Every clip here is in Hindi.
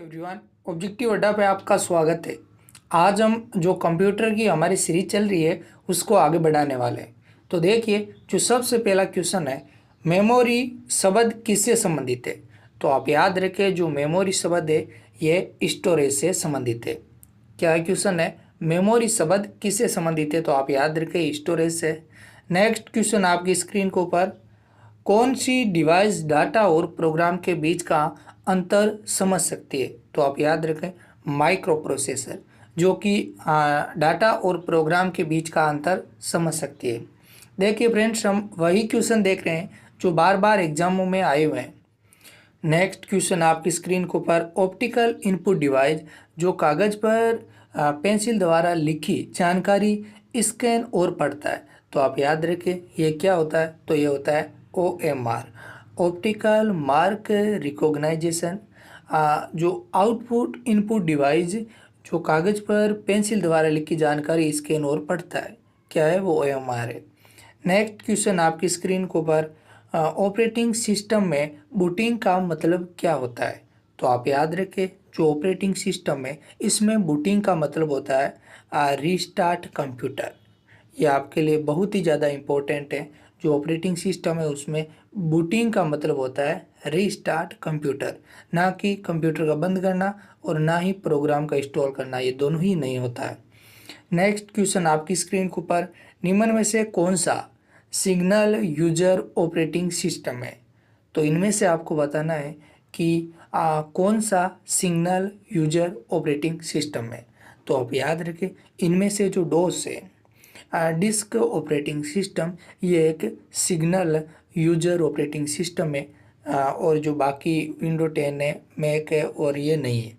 एवरीवन, ऑब्जेक्टिव अड्डा पे आपका स्वागत है। आज हम जो कंप्यूटर की हमारी सीरीज चल रही है उसको आगे बढ़ाने वाले हैं। तो देखिए, जो सबसे पहला क्वेश्चन है, मेमोरी शब्द किससे संबंधित है। तो आप याद रखें, जो मेमोरी शब्द है ये स्टोरेज से संबंधित है। क्या क्वेश्चन है, मेमोरी शब्द किससे संबंधित है। तो आप याद रखें स्टोरेज से। नेक्स्ट क्वेश्चन आपकी स्क्रीन के ऊपर, कौन सी डिवाइस डाटा और प्रोग्राम के बीच का अंतर समझ सकती है। तो आप याद रखें माइक्रो प्रोसेसर, जो कि डाटा और प्रोग्राम के बीच का अंतर समझ सकती है। देखिए फ्रेंड्स, हम वही क्वेश्चन देख रहे हैं जो बार बार एग्जामों में आए हुए हैं। नेक्स्ट क्वेश्चन आपकी स्क्रीन के ऊपर, ऑप्टिकल इनपुट डिवाइस जो कागज़ पर पेंसिल द्वारा लिखी जानकारी स्कैन और पढ़ता है। तो आप याद रखें ये क्या होता है। तो ये होता है OMR, ऑप्टिकल मार्क रिकॉग्नाइजेशन। जो आउटपुट इनपुट डिवाइस जो कागज़ पर पेंसिल द्वारा लिखी जानकारी स्कैन और पढ़ता है, क्या है वो OMR है। नेक्स्ट क्वेश्चन आपकी स्क्रीन के ऊपर, ऑपरेटिंग सिस्टम में बूटिंग का मतलब क्या होता है। तो आप याद रखें, जो ऑपरेटिंग सिस्टम है इसमें बूटिंग का मतलब होता है रीस्टार्ट कंप्यूटर। ये आपके लिए बहुत ही ज़्यादा इम्पोर्टेंट है। जो ऑपरेटिंग सिस्टम है उसमें बूटिंग का मतलब होता है रीस्टार्ट कंप्यूटर, ना कि कंप्यूटर का बंद करना और ना ही प्रोग्राम का इंस्टॉल करना, ये दोनों ही नहीं होता है। नेक्स्ट क्वेश्चन आपकी स्क्रीन के ऊपर, निम्न में से कौन सा सिग्नल यूजर ऑपरेटिंग सिस्टम है। तो इनमें से आपको बताना है कि कौन सा सिग्नल यूजर ऑपरेटिंग सिस्टम है। तो आप याद रखें, इनमें से जो डोस है डिस्क ऑपरेटिंग सिस्टम, ये एक सिग्नल यूजर ऑपरेटिंग सिस्टम है। और जो बाकी विंडो 10 है, मैक है और ये नहीं है।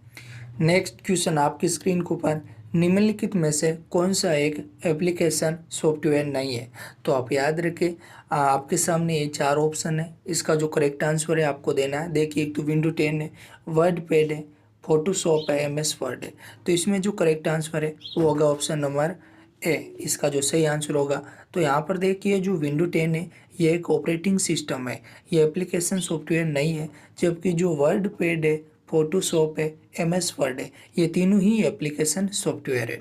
नेक्स्ट क्वेश्चन आपकी स्क्रीन के ऊपर, निम्नलिखित में से कौन सा एक एप्लीकेशन सॉफ्टवेयर नहीं है। तो आप याद रखें, आपके सामने ये 4 ऑप्शन है, इसका जो करेक्ट आंसर है आपको देना है। देखिए, एक तो विंडो 10 है, वर्ड पैड है, फोटोशॉप है, MS वर्ड है। तो इसमें जो करेक्ट आंसर है वो होगा ऑप्शन नंबर ए, इसका जो सही आंसर होगा। तो यहाँ पर देखिए, जो विंडो 10 है ये एक ऑपरेटिंग सिस्टम है, ये एप्लीकेशन सॉफ्टवेयर नहीं है। जबकि जो वर्ड पैड है, फोटोशॉप है, MS वर्ड है, ये तीनों ही एप्लीकेशन सॉफ्टवेयर है।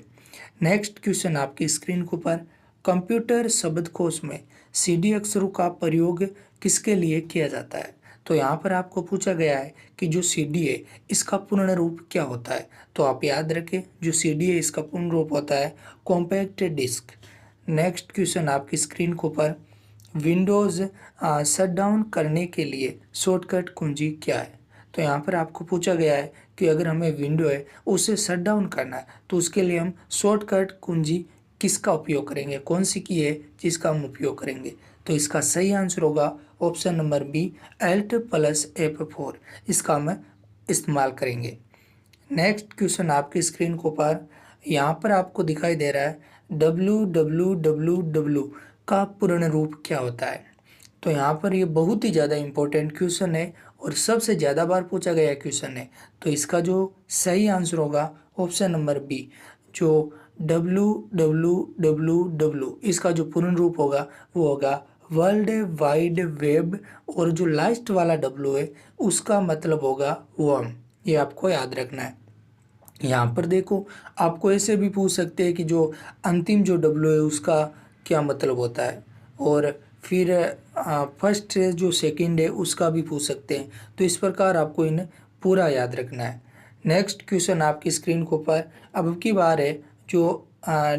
नेक्स्ट क्वेश्चन आपकी स्क्रीन के ऊपर, कंप्यूटर शब्दकोश में CD अक्षरों का प्रयोग किसके लिए किया जाता है। तो यहाँ पर आपको पूछा गया है कि जो CD है इसका पूर्ण रूप क्या होता है। तो आप याद रखें, जो CD है इसका पूर्ण रूप होता है कॉम्पैक्ट डिस्क। नेक्स्ट क्वेश्चन आपकी स्क्रीन के ऊपर, विंडोज़ शट डाउन करने के लिए शॉर्टकट कुंजी क्या है। तो यहाँ पर आपको पूछा गया है कि अगर हमें विंडो है उसे शट डाउन करना है तो उसके लिए हम शॉर्टकट कुंजी किसका उपयोग करेंगे, कौन सी की है जिसका हम उपयोग करेंगे। तो इसका सही आंसर होगा ऑप्शन नंबर बी, Alt+F4, इसका हम इस्तेमाल करेंगे। नेक्स्ट क्वेश्चन आपकी स्क्रीन के ऊपर, यहाँ पर आपको दिखाई दे रहा है www का पूर्ण रूप क्या होता है। तो यहाँ पर ये बहुत ही ज़्यादा इम्पोर्टेंट क्वेश्चन है और सबसे ज़्यादा बार पूछा गया क्वेश्चन है। तो इसका जो सही आंसर होगा ऑप्शन नंबर बी, जो www, इसका जो पूर्ण रूप होगा वो होगा वर्ल्ड वाइड वेब, और जो लास्ट वाला W है उसका मतलब होगा वर्म। ये आपको याद रखना है। यहाँ पर देखो, आपको ऐसे भी पूछ सकते हैं कि जो अंतिम जो W है उसका क्या मतलब होता है, और फिर फर्स्ट जो सेकंड है उसका भी पूछ सकते हैं। तो इस प्रकार आपको इन्हें पूरा याद रखना है। नेक्स्ट क्वेश्चन आपकी स्क्रीन के ऊपर, अब की बार है जो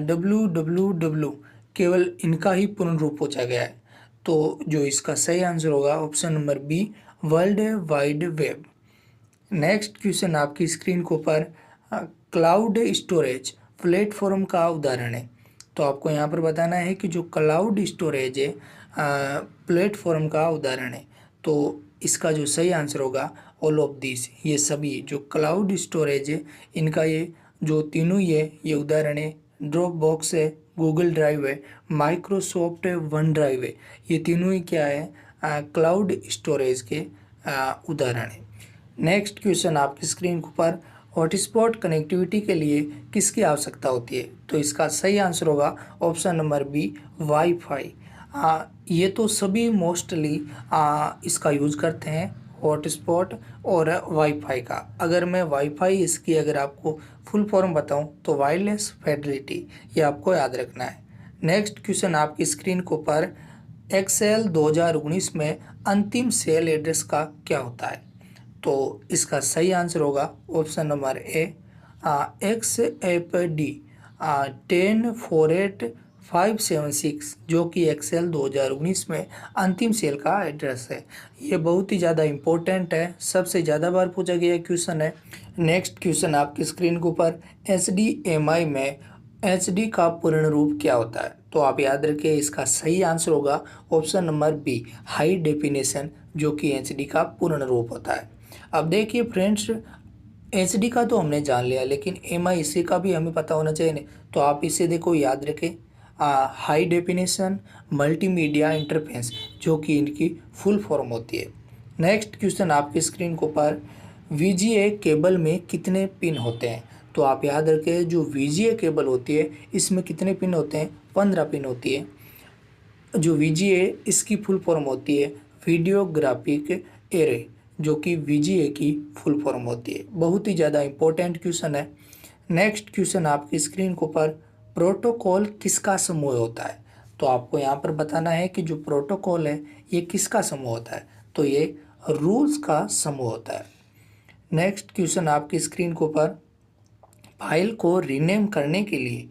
www, केवल इनका ही पूर्ण रूप पूछा गया है। तो जो इसका सही आंसर होगा option number B, world wide web. Next question आपकी स्क्रीन के ऊपर, क्लाउड स्टोरेज प्लेटफॉर्म का उदाहरण है। तो आपको यहाँ पर बताना है कि जो क्लाउड स्टोरेज है प्लेटफॉर्म का उदाहरण है। तो इसका जो सही आंसर होगा ऑल ऑफ दिस, ये सभी जो क्लाउड स्टोरेज है इनका ये जो तीनों ही है ये उदाहरण है। ड्रॉप बॉक्स है, गूगल ड्राइव है, माइक्रोसॉफ्ट वन ड्राइव है, ये तीनों ही क्या है क्लाउड स्टोरेज के उदाहरण है। नेक्स्ट क्वेश्चन आपकी स्क्रीन के ऊपर, हॉटस्पॉट कनेक्टिविटी के लिए किसकी आवश्यकता होती है। तो इसका सही आंसर होगा ऑप्शन नंबर बी, वाईफाई। ये तो सभी मोस्टली इसका यूज़ करते हैं हॉटस्पॉट और वाईफाई का। अगर मैं वाईफाई इसकी अगर आपको फुल फॉर्म बताऊं तो वायरलेस फिडेलिटी, ये आपको याद रखना है। नेक्स्ट क्वेश्चन आपकी स्क्रीन के ऊपर, एक्सेल 2019 में अंतिम सेल एड्रेस का क्या होता है? तो इसका सही आंसर होगा ऑप्शन नंबर ए, XFD 1048,576, जो कि एक्सेल 2019 में अंतिम सेल का एड्रेस है। ये बहुत ही ज़्यादा इम्पोर्टेंट है, सबसे ज़्यादा बार पूछा गया क्वेश्चन है। नेक्स्ट क्वेश्चन आपकी स्क्रीन के ऊपर, HDMI में HD का पूर्ण रूप क्या होता है? तो आप याद रखिए इसका सही आंसर होगा option number B, high definition, जो कि HD का पूर्ण रूप होता है। अब देखिए फ्रेंड्स, HD का तो हमने जान लिया, लेकिन MIC का भी हमें पता होना चाहिए नहीं। तो आप इसे देखो, याद रखें, हाई डेफिनेशन मल्टीमीडिया इंटरफेस, जो कि इनकी फुल फॉर्म होती है। नेक्स्ट क्वेश्चन आपकी स्क्रीन के ऊपर, VGA केबल में कितने पिन होते हैं? तो आप याद रखें, जो VGA केबल होती है इसमें कितने पिन होते हैं? 15 पिन होती है। जो VGA इसकी फुल फॉर्म होती है वीडियो ग्राफिक एरे, जो कि VGA की फुल फॉर्म होती है। बहुत ही ज़्यादा इंपॉर्टेंट क्वेश्चन है। नेक्स्ट क्वेश्चन आपकी स्क्रीन के ऊपर, प्रोटोकॉल किसका समूह होता है? तो आपको यहाँ पर बताना है कि जो प्रोटोकॉल है ये किसका समूह होता है? तो ये रूल्स का समूह होता है। नेक्स्ट क्वेश्चन आपकी स्क्रीन के ऊपर, फाइल को रीनेम करने के लिए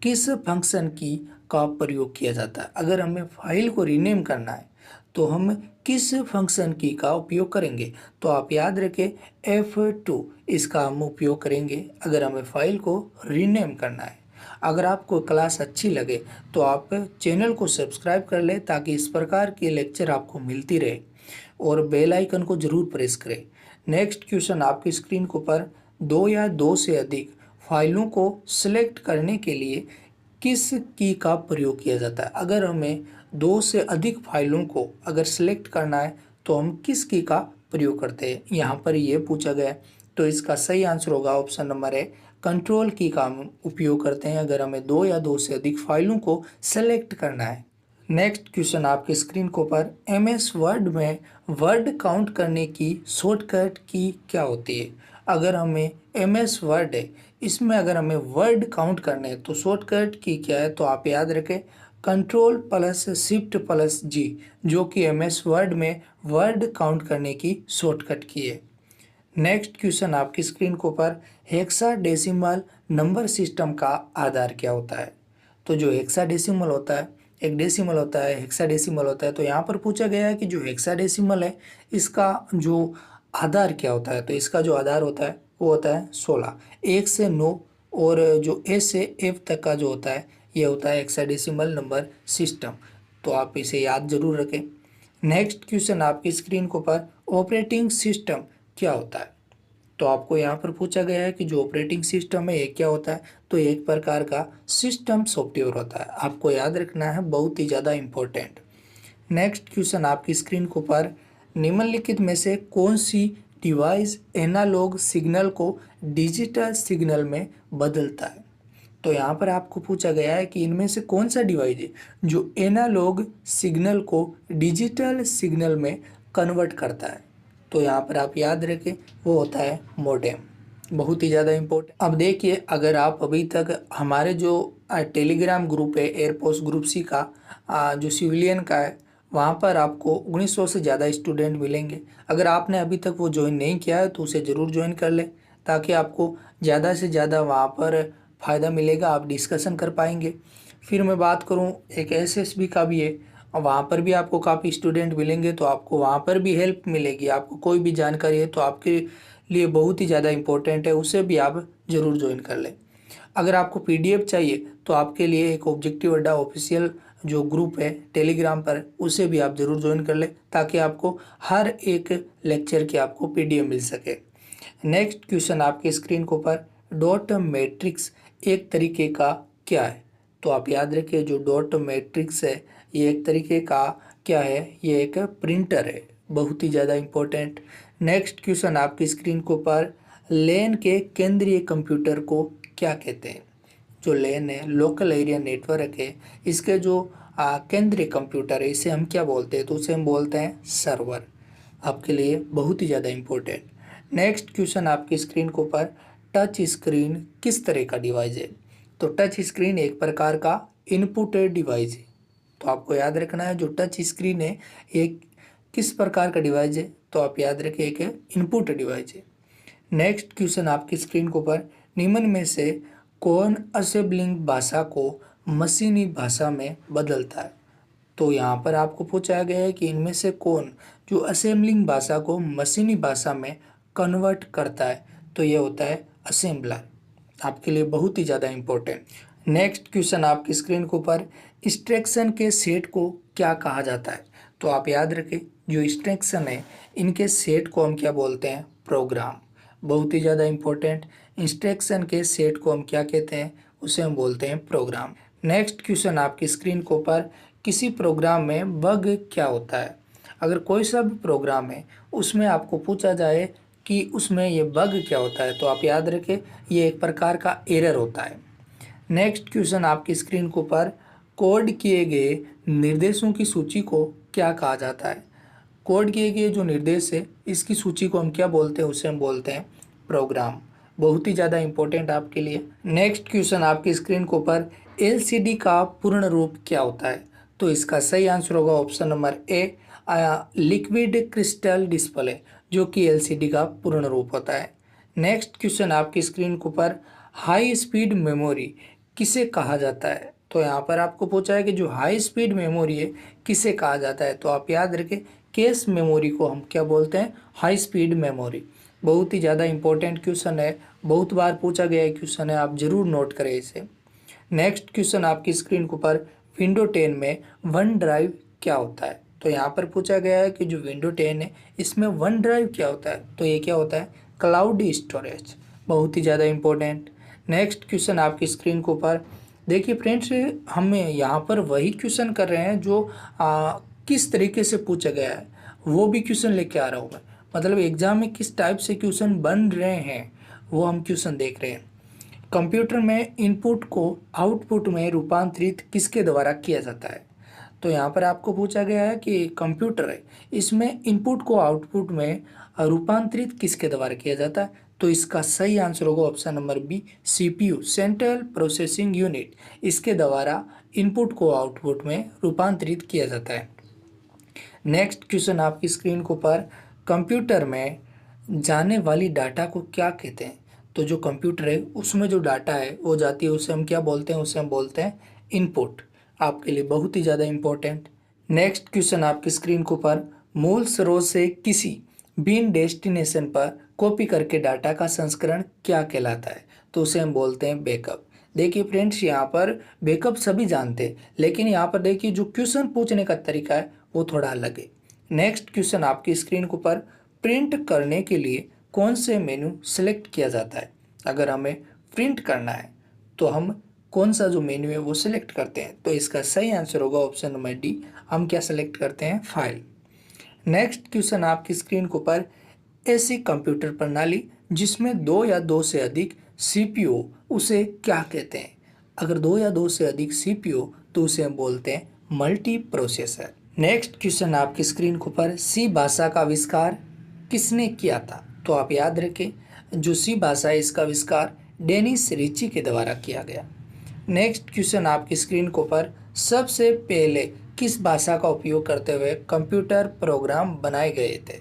किस फंक्शन की का प्रयोग किया जाता है? अगर हमें फाइल को रीनेम करना है तो हम किस फंक्शन की का उपयोग करेंगे? तो आप याद रखें F2, इसका हम उपयोग करेंगे अगर हमें फाइल को रीनेम करना है। अगर आपको क्लास अच्छी लगे तो आप चैनल को सब्सक्राइब कर लें ताकि इस प्रकार के लेक्चर आपको मिलती रहे, और बेल आइकन को ज़रूर प्रेस करें। नेक्स्ट क्वेश्चन आपकी स्क्रीन के ऊपर, दो या दो से अधिक फाइलों को सिलेक्ट करने के लिए किस की का प्रयोग किया जाता है? अगर हमें दो से अधिक फाइलों को अगर सिलेक्ट करना है तो हम किस की का प्रयोग करते हैं? यहाँ पर ये पूछा गया है। तो इसका सही आंसर होगा ऑप्शन नंबर ए, कंट्रोल की का हम उपयोग करते हैं अगर हमें दो या दो से अधिक फाइलों को सेलेक्ट करना है। नेक्स्ट क्वेश्चन आपके स्क्रीन के ऊपर, MS वर्ड में वर्ड काउंट करने की शॉर्टकट की क्या होती है? अगर हमें MS वर्ड है इसमें अगर हमें वर्ड काउंट करने हैं तो शॉर्टकट की क्या है? तो आप याद रखें, Ctrl+Shift+G, जो कि MS वर्ड में वर्ड काउंट करने की शॉर्टकट की है। नेक्स्ट क्वेश्चन आपकी स्क्रीन के ऊपर, हेक्साडेसिमल नंबर सिस्टम का आधार क्या होता है? तो जो हेक्साडेसिमल होता है, एक डेसिमल होता है, हेक्साडेसिमल होता है। तो यहाँ पर पूछा गया है कि जो हेक्साडेसिमल है इसका जो आधार क्या होता है? तो इसका जो आधार होता है वो होता है 16, 1 से 9, और जो A से F तक का जो होता है ये होता है हेक्साडेसिमल नंबर सिस्टम। तो आप इसे याद जरूर रखें। नेक्स्ट क्वेश्चन आपकी स्क्रीन के ऊपर, ऑपरेटिंग सिस्टम क्या होता है? तो आपको यहाँ पर पूछा गया है कि जो ऑपरेटिंग सिस्टम है ये क्या होता है? तो एक प्रकार का सिस्टम सॉफ्टवेयर होता है, आपको याद रखना है, बहुत ही ज़्यादा इम्पोर्टेंट। नेक्स्ट क्वेश्चन आपकी स्क्रीन के ऊपर, निम्नलिखित में से कौन सी डिवाइस एनालॉग सिग्नल को डिजिटल सिग्नल में बदलता है? तो यहाँ पर आपको पूछा गया है कि इनमें से कौन सा डिवाइस है जो एनालॉग सिग्नल को डिजिटल सिग्नल में कन्वर्ट करता है? तो यहाँ पर आप याद रखें वो होता है मोडेम, बहुत ही ज़्यादा इम्पोर्टेंट। अब देखिए, अगर आप अभी तक हमारे जो टेलीग्राम ग्रुप है एयरफोर्स ग्रुप सी का, जो सिविलियन का है, वहाँ पर आपको 1900 से ज़्यादा स्टूडेंट मिलेंगे। अगर आपने अभी तक वो ज्वाइन नहीं किया है तो उसे ज़रूर ज्वाइन कर लें, ताकि आपको ज़्यादा से ज़्यादा वहाँ पर फ़ायदा मिलेगा, आप डिस्कशन कर पाएंगे। फिर मैं बात करूँ, एक SSB का भी है, वहाँ पर भी आपको काफ़ी स्टूडेंट मिलेंगे, तो आपको वहाँ पर भी हेल्प मिलेगी। आपको कोई भी जानकारी है तो आपके लिए बहुत ही ज़्यादा इम्पोर्टेंट है, उसे भी आप ज़रूर ज्वाइन कर लें। अगर आपको PDF चाहिए तो आपके लिए एक ऑब्जेक्टिव अड्डा ऑफिशियल जो ग्रुप है टेलीग्राम पर, उसे भी आप ज़रूर ज्वाइन कर लें, ताकि आपको हर एक लेक्चर की आपको PDF मिल सके। नेक्स्ट क्वेश्चन आपके स्क्रीन के ऊपर, डॉट मैट्रिक्स एक तरीके का क्या है? तो आप याद रखिए, जो डॉट मैट्रिक्स है ये एक तरीके का क्या है? ये एक प्रिंटर है, बहुत ही ज़्यादा इम्पोर्टेंट। नेक्स्ट क्वेश्चन आपकी स्क्रीन के ऊपर, LAN के केंद्रीय कंप्यूटर को क्या कहते हैं? जो LAN है, लोकल एरिया नेटवर्क है, इसके जो केंद्रीय कंप्यूटर है इसे हम क्या बोलते हैं? तो उसे हम बोलते हैं सर्वर। आपके लिए बहुत ही ज़्यादा इम्पोर्टेंट। नेक्स्ट क्वेश्चन आपकी स्क्रीन के ऊपर, टच स्क्रीन किस तरह का डिवाइस है? तो टच स्क्रीन एक प्रकार का इनपुट डिवाइस है। तो आपको याद रखना है जो टच स्क्रीन है एक किस प्रकार का डिवाइस है, तो आप याद रखिए एक इनपुट डिवाइस है। नेक्स्ट क्वेश्चन आपकी स्क्रीन के ऊपर, निम्न में से कौन असेंबलिंग भाषा को मशीनी भाषा में बदलता है? तो यहाँ पर आपको पूछा गया है कि इनमें से कौन जो असेंबलिंग भाषा को मशीनी भाषा में कन्वर्ट करता है, तो ये होता है असेंबलर। आपके लिए बहुत ही ज़्यादा इम्पोर्टेंट। नेक्स्ट क्वेश्चन आपकी स्क्रीन के ऊपर, इंस्ट्रक्शन के सेट को क्या कहा जाता है? तो आप याद रखें जो इंस्ट्रक्शन है इनके सेट को हम क्या बोलते हैं? प्रोग्राम। बहुत ही ज़्यादा इम्पोर्टेंट। इंस्ट्रक्शन के सेट को हम क्या कहते हैं? उसे हम बोलते हैं प्रोग्राम। नेक्स्ट क्वेश्चन आपकी स्क्रीन के ऊपर, किसी प्रोग्राम में बग क्या होता है? अगर कोई सा भी प्रोग्राम है उसमें आपको पूछा जाए कि उसमें ये बग क्या होता है, तो आप याद रखें ये एक प्रकार का एरर होता है। नेक्स्ट क्वेश्चन आपकी स्क्रीन के ऊपर, कोड किए गए निर्देशों की सूची को क्या कहा जाता है? कोड किए गए जो निर्देश है इसकी सूची को हम क्या बोलते हैं? उसे हम बोलते हैं प्रोग्राम। बहुत ही ज़्यादा इम्पोर्टेंट आपके लिए। नेक्स्ट क्वेश्चन आपकी स्क्रीन के ऊपर, एलसीडी का पूर्ण रूप क्या होता है? तो इसका सही आंसर होगा option number A, liquid crystal display, जो कि एलसीडी का पूर्ण रूप होता है। नेक्स्ट क्वेश्चन आपकी स्क्रीन के ऊपर, हाई स्पीड मेमोरी किसे कहा जाता है? तो यहाँ पर आपको पूछा है कि जो हाई स्पीड मेमोरी है किसे कहा जाता है, तो आप याद रखें कैश मेमोरी को हम क्या बोलते हैं? High speed memory. बहुत ही ज़्यादा इंपॉर्टेंट क्वेश्चन है, बहुत बार पूछा गया है क्वेश्चन है, आप ज़रूर नोट करें इसे। नेक्स्ट क्वेश्चन आपकी स्क्रीन के ऊपर, विंडो 10 में वन ड्राइव क्या होता है? तो यहाँ पर पूछा गया है कि जो विंडो 10 है इसमें वन ड्राइव क्या होता है? तो ये क्या होता है? Cloud storage. बहुत ही ज़्यादा इंपॉर्टेंट। नेक्स्ट क्वेश्चन आपकी स्क्रीन के ऊपर, देखिए फ्रेंड्स हमें यहाँ पर वही क्वेश्चन कर रहे हैं जो किस तरीके से पूछा गया है वो भी क्वेश्चन लेके आ रहा हूँ मैं। मतलब एग्जाम में किस टाइप से क्वेश्चन बन रहे हैं वो हम क्वेश्चन देख रहे हैं। कंप्यूटर में इनपुट को आउटपुट में रूपांतरित किसके द्वारा किया जाता है? तो यहाँ पर आपको पूछा गया है कि कंप्यूटर है इसमें इनपुट को आउटपुट में रूपांतरित किसके द्वारा किया जाता है? तो इसका सही आंसर होगा option number B, CPU, central processing unit, इसके द्वारा इनपुट को आउटपुट में रूपांतरित किया जाता है। नेक्स्ट क्वेश्चन आपकी स्क्रीन के ऊपर, कंप्यूटर में जाने वाली डाटा को क्या कहते हैं? तो जो कंप्यूटर है उसमें जो डाटा है वो जाती है उसे हम क्या बोलते हैं? उसे हम बोलते हैं इनपुट। आपके लिए बहुत ही ज़्यादा इम्पोर्टेंट। नेक्स्ट क्वेश्चन आपकी स्क्रीन के ऊपर, मूल स्रोत से किसी बिन डेस्टिनेशन पर कॉपी करके डाटा का संस्करण क्या कहलाता है? तो उसे हम बोलते हैं बैकअप। देखिए फ्रेंड्स यहाँ पर बैकअप सभी जानते हैं, लेकिन यहाँ पर देखिए जो क्वेश्चन पूछने का तरीका है वो थोड़ा अलग है। नेक्स्ट क्वेश्चन आपकी स्क्रीन के ऊपर, प्रिंट करने के लिए कौन से मेनू सेलेक्ट किया जाता है? अगर हमें प्रिंट करना है तो हम कौन सा जो मेन्यू है वो सिलेक्ट करते हैं? तो इसका सही आंसर होगा ऑप्शन नंबर डी, हम क्या सेलेक्ट करते हैं? फाइल। नेक्स्ट क्वेश्चन आपकी स्क्रीन के ऊपर, ऐसी कंप्यूटर प्रणाली जिसमें दो या दो से अधिक सीपीयू उसे क्या कहते हैं? अगर दो या दो से अधिक सीपीयू तो उसे हम बोलते हैं मल्टी प्रोसेसर। नेक्स्ट क्वेश्चन आपकी स्क्रीन के ऊपर, सी भाषा का आविष्कार किसने किया था? तो आप याद रखें जो सी भाषा है इसका आविष्कार डेनिस रिची के द्वारा किया गया। नेक्स्ट क्वेश्चन आपकी स्क्रीन के ऊपर, सबसे पहले किस भाषा का उपयोग करते हुए कंप्यूटर प्रोग्राम बनाए गए थे?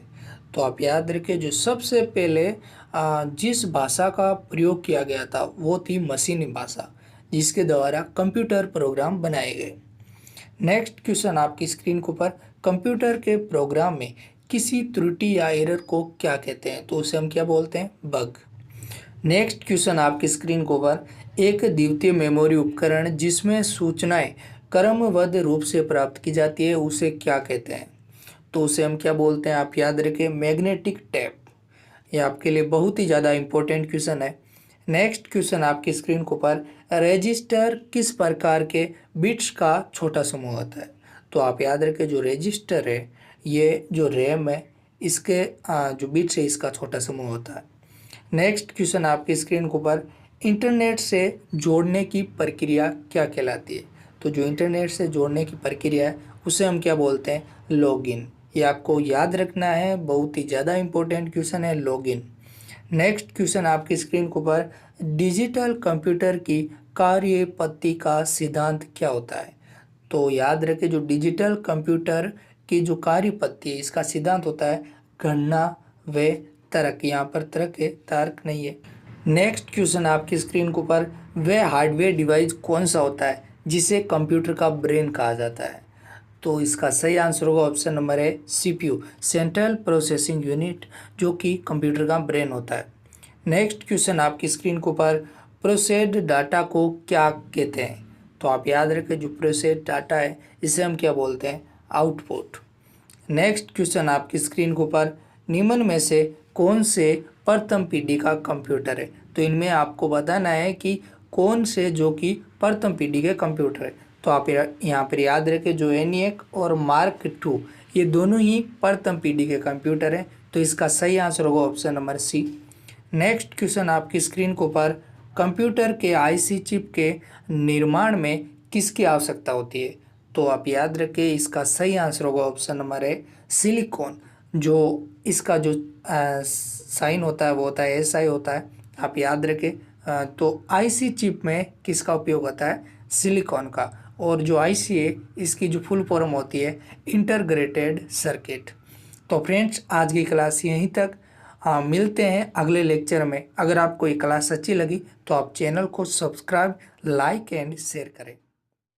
तो आप याद रखें जो सबसे पहले जिस भाषा का प्रयोग किया गया था वो थी मशीनी भाषा, जिसके द्वारा कंप्यूटर प्रोग्राम बनाए गए। नेक्स्ट क्वेश्चन आपकी स्क्रीन के ऊपर, कंप्यूटर के प्रोग्राम में किसी त्रुटि या एरर को क्या कहते हैं? तो उसे हम क्या बोलते हैं? बग। नेक्स्ट क्वेश्चन आपकी स्क्रीन के ऊपर, एक द्वितीय मेमोरी उपकरण जिसमें सूचनाएं क्रमबद्ध रूप से प्राप्त की जाती है उसे क्या कहते हैं? तो उसे हम क्या बोलते हैं? आप याद रखें मैग्नेटिक टेप। ये आपके लिए बहुत ही ज़्यादा इंपॉर्टेंट क्वेश्चन है। नेक्स्ट क्वेश्चन आपकी स्क्रीन के ऊपर, रजिस्टर किस प्रकार के बिट्स का छोटा समूह होता है? तो आप याद रखें जो रजिस्टर है ये जो रैम है इसके जो बिट्स है इसका छोटा समूह होता है। नेक्स्ट क्वेश्चन आपकी स्क्रीन के ऊपर, इंटरनेट से जोड़ने की प्रक्रिया क्या कहलाती है? तो जो इंटरनेट से जोड़ने की प्रक्रिया है उसे हम क्या बोलते हैं? लॉगिन। ये आपको याद रखना है, बहुत ही ज़्यादा इम्पोर्टेंट क्वेश्चन है लॉगिन। नेक्स्ट क्वेश्चन आपकी स्क्रीन के ऊपर, डिजिटल कंप्यूटर की कार्य पद्धति का सिद्धांत क्या होता है। तो याद रखें, जो डिजिटल कंप्यूटर की जो कार्य पद्धति है इसका सिद्धांत होता है गणना व तर्क। यहाँ पर तर्क है, तर्क नहीं है। नेक्स्ट क्वेश्चन आपकी स्क्रीन के ऊपर, वह हार्डवेयर डिवाइस कौन सा होता है जिसे कंप्यूटर का ब्रेन कहा जाता है। तो इसका सही आंसर होगा ऑप्शन नंबर है सीपीयू, सेंट्रल प्रोसेसिंग यूनिट, जो कि कंप्यूटर का ब्रेन होता है। नेक्स्ट क्वेश्चन आपकी स्क्रीन के ऊपर, प्रोसेस्ड डाटा को क्या कहते हैं। तो आप याद रखें, जो प्रोसेस्ड डाटा है इसे हम क्या बोलते हैं, आउटपुट। नेक्स्ट क्वेश्चन आपकी स्क्रीन के ऊपर, निम्न में से कौन से प्रथम पीढ़ी का कंप्यूटर है। तो इनमें आपको बताना है कि कौन से जो कि प्रथम पीढ़ी के कंप्यूटर है। तो आप यहाँ पर याद रखें, जो ENIAC और मार्क II ये दोनों ही प्रथम पीढ़ी के कंप्यूटर हैं। तो इसका सही आंसर होगा option number C. Next question आपकी स्क्रीन के ऊपर, कंप्यूटर के IC चिप के निर्माण में किसकी आवश्यकता होती है। तो आप याद रखें, इसका सही आंसर होगा ऑप्शन नंबर है सिलिकॉन। जो इसका जो साइन होता है वो होता है SI होता है, आप याद रखें। तो IC चिप में किसका उपयोग होता है, सिलिकॉन का। और जो IC है इसकी जो फुल फॉर्म होती है इंटीग्रेटेड सर्किट। तो फ्रेंड्स, आज की क्लास यहीं तक। मिलते हैं अगले लेक्चर में। अगर आपको ये क्लास अच्छी लगी तो आप चैनल को सब्सक्राइब, लाइक एंड शेयर करें।